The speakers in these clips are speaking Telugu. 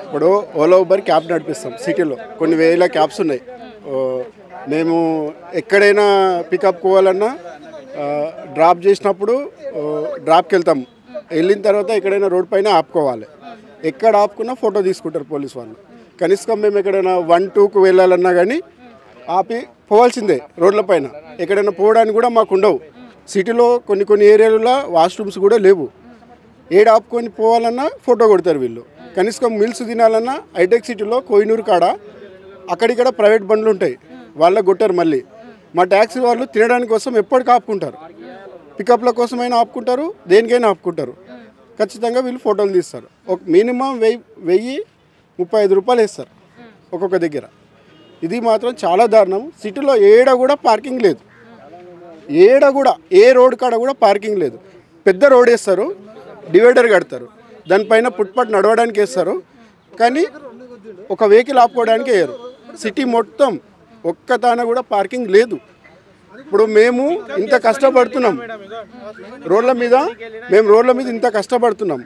ఇప్పుడు ఓలా ఊబర్ క్యాబ్ నడిపిస్తాం సిటీలో, కొన్ని వేల క్యాబ్స్ ఉన్నాయి. మేము ఎక్కడైనా పికప్ పోవాలన్నా డ్రాప్ చేసినప్పుడు డ్రాప్కి వెళ్తాం. వెళ్ళిన తర్వాత ఎక్కడైనా రోడ్ పైన ఆపుకోవాలి. ఎక్కడ ఆపుకున్నా ఫోటో తీసుకుంటారు పోలీస్ వాళ్ళు. కనీసం మేము ఎక్కడైనా 1-2కు వెళ్ళాలన్నా కానీ ఆపి పోవాల్సిందే. రోడ్ల పైన ఎక్కడైనా పోవడానికి కూడా మాకు ఉండవు. సిటీలో కొన్ని ఏరియాలలో వాష్రూమ్స్ కూడా లేవు. ఏడు ఆపుకొని పోవాలన్నా ఫోటో కొడతారు వీళ్ళు. కనీసం మిల్స్ తినాలన్నా హైటెక్ సిటీలో కోహినూరు కాడ అక్కడిక్కడ ప్రైవేట్ బండ్లు ఉంటాయి, వాళ్ళకి కొట్టారు. మళ్ళీ మా ట్యాక్సీ వాళ్ళు తినడానికి కోసం ఎప్పటికీ ఆపుకుంటారు. పికప్ల కోసమైనా ఆపుకుంటారు, దేనికైనా ఆపుకుంటారు. ఖచ్చితంగా వీళ్ళు ఫోటోలు తీస్తారు. ఒక మినిమం 1035 రూపాయలు వేస్తారు ఒక్కొక్క దగ్గర. ఇది మాత్రం చాలా దారుణం. సిటీలో ఏడ కూడా పార్కింగ్ లేదు. ఏడ కూడా ఏ రోడ్ కాడ కూడా పార్కింగ్ లేదు. పెద్ద రోడ్ వేస్తారు, డివైడర్ కడతారు, దానిపైన ఫుట్పాత్ నడవడానికి వేస్తారు, కానీ ఒక వెహికల్ ఆపుకోవడానికి వేయరు. సిటీ మొత్తం ఒక్క తాన కూడా పార్కింగ్ లేదు. ఇప్పుడు మేము ఇంత కష్టపడుతున్నాం రోడ్ల మీద, ఇంత కష్టపడుతున్నాం.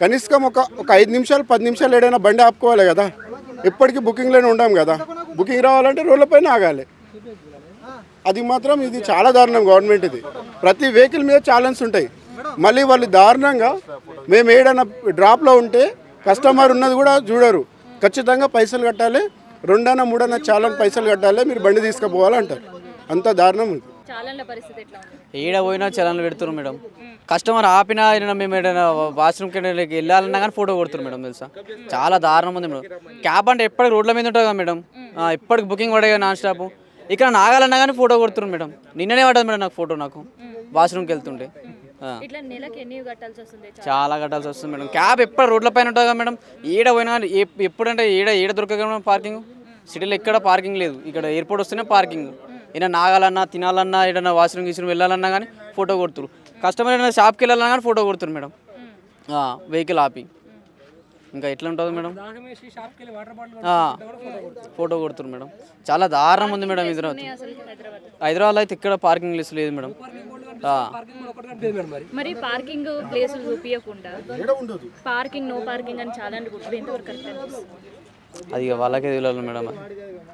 కనీసం ఒక 5 నిమిషాలు 10 నిమిషాలు ఏదైనా బండి ఆపుకోవాలి కదా. ఎప్పటికీ బుకింగ్లోనే ఉండాం కదా. బుకింగ్ రావాలంటే రోడ్లపైన ఆగాలి. అది మాత్రం ఇది చాలా దారుణం. గవర్నమెంట్ ఇది ప్రతి వెహికల్ మీద ఛాలెంజ్ ఉంటాయి. మళ్ళీ వాళ్ళు దారుణంగా మేము ఏదైనా డ్రాప్లో ఉంటే కస్టమర్ ఉన్నది కూడా చూడరు. ఖచ్చితంగా పైసలు కట్టాలి, 2-3 ఛాలెంజ్ పైసలు కట్టాలి, మీరు బండి తీసుకుపోవాలంటారు. అంత దారుణం ఇది. ఏడ పోయినా చలన్లు పెడుతున్నారు మేడం. కస్టమర్ ఆపినా మేము ఏదైనా వాష్రూమ్కి వెళ్ళాలన్నా కానీ ఫోటో కొడుతున్నారు మేడం. తెలుసా, చాలా దారుణం ఉంది మేడం. క్యాబ్ అంటే ఎప్పటికి రోడ్ల మీద ఉంటుంది కదా మేడం, ఎప్పటికి బుకింగ్ పడే నాన్ స్టాప్. ఇక్కడ నాగాలన్నా కానీ ఫోటో కొడుతున్నారు మేడం. నిన్ననే పడ్డది మేడం నాకు ఫోటో, నాకు వాష్రూమ్కి వెళ్తుంటే. చాలా కట్టాల్సి వస్తుంది మేడం. క్యాబ్ ఎప్పుడు రోడ్ల పైన ఉంటుంది కదా మేడం. ఏడ పోయినా కానీ ఎప్పుడంటే ఏడ దొరకగా మేడం పార్కింగ్. సిటీలో ఎక్కడ పార్కింగ్ లేదు. ఇక్కడ ఎయిర్పోర్ట్ వస్తేనే పార్కింగ్. ఏదైనా నాగాలన్నా తినాలన్నా ఏదైనా వాష్రూమ్ గీష్రూమ్ వెళ్ళాలన్నా కానీ ఫోటో కొడుతురు. కస్టమర్ ఏదైనా షాప్కి వెళ్ళాలన్నా కానీ ఫోటో కొడుతురు మేడం, వెహికల్ ఆపి. ఇంకా ఎట్లా ఉంటుంది మేడం, ఫోటో కొడుతురు మేడం. చాలా దారుణం ఉంది మేడం. హైదరాబాద్లో అయితే ఇక్కడ పార్కింగ్ లిస్ట్ లేదు మేడం. మరి పార్కింగ్ ప్లేసులు చూపించకుండా పార్కింగ్ నో పార్కింగ్ అని చాలా అది వాళ్ళకే తెలియాలి మేడం.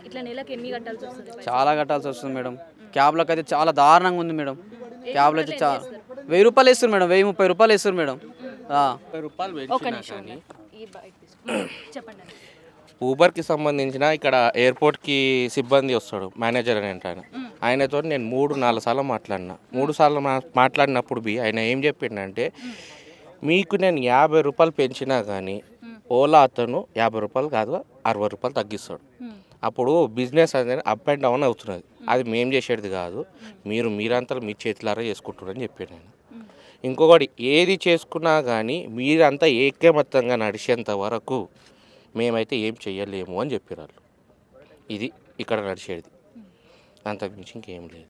ఇట్లా నెలకు ఎన్ని కట్టాల్సి వస్తుంది? చాలా కట్టాల్సి వస్తుంది మేడం. క్యాబ్లకు అయితే చాలా దారుణంగా ఉంది మేడం. క్యాబ్లో అయితే 1000 రూపాయలు వేస్తారు మేడం, 1030 రూపాయలు వేస్తారు మేడం. చెప్పండి. ఊబర్కి సంబంధించిన ఇక్కడ ఎయిర్పోర్ట్కి సిబ్బంది వస్తాడు, మేనేజర్ అని అంటాను. ఆయనతో నేను 3-4 సార్లు మాట్లాడినా. 3 సార్లు మాట్లాడినప్పుడు ఆయన ఏం చెప్పిండంటే, మీకు నేను 50 రూపాయలు పెంచినా కానీ ఓలా అతను 50 రూపాయలు కాదు 60 రూపాయలు తగ్గిస్తాడు. అప్పుడు బిజినెస్ అనేది అప్ అండ్ డౌన్ అవుతున్నది. అది మేము చేసేది కాదు, మీరంతా మీ చేతులారా చేసుకుంటారని చెప్పాను నేను. ఇంకొకటి, ఏది చేసుకున్నా కానీ మీరంతా ఏకమత్తంగా నడిచేంత వరకు మేమైతే ఏం చెయ్యలేము అని చెప్పారు వాళ్ళు. ఇది ఇక్కడ నడిచేది, అంతకుమించి ఇంకేం లేదు.